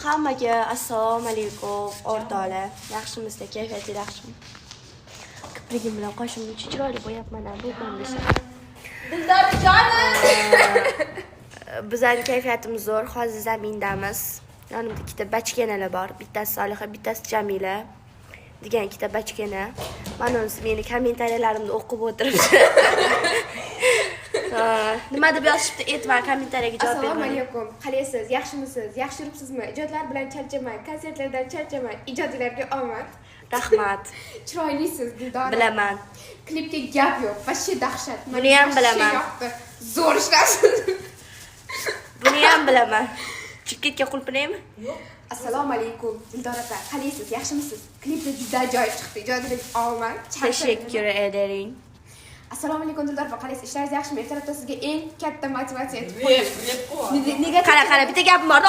Hammaga assalomu alaykum o'rtoqlar. Yaxshimisiz, kayfiyatingiz yaxshimi? Kiprigim bilan qoshimni chiroyli bo'yapman, bu ko'rinish. Dildorjonim. Bizning kayfiyatimiz zo'r. Hozir zamindamiz. Yonimda ikkita bachkanalar bor. Bittasi Soliha, bittasi Jamila degan ikkita bachkana. Mana uning meni kommentariyallarimni o'qib o'tiribdi. Nima deb yozishibdi? E'tibor kommentariyaga javob bering. Assalomu alaykum. Qalaysiz? Yaxshimisiz? Yaxshi yuribsizmi? Ijodlar bilan charchamang, konsertlardan charchamang. Ijodinglarga omad. Rahmat. Chiroylisiz, Dildor. Bilaman. Klipga gap yo'q. Vashshi dahshat. Buni ham bilaman. Zo'r ishlasiz. Buni ham bilaman. Chikitga qulpinaymi? Yo'q. Assalomu alaykum. Dildor aka, qalaysiz? Yaxshimisiz? Klipda juda ajoyib chiqdi. Ijodinglarga omad. Tashakkur ederim. Assalomu alaykum Dildor aka, qalaysiz? Ishlaringiz yaxshimi? Ertalabda sizga eng katta motivatsiya etib qo'yaman. Nega qara bitta gapim bor.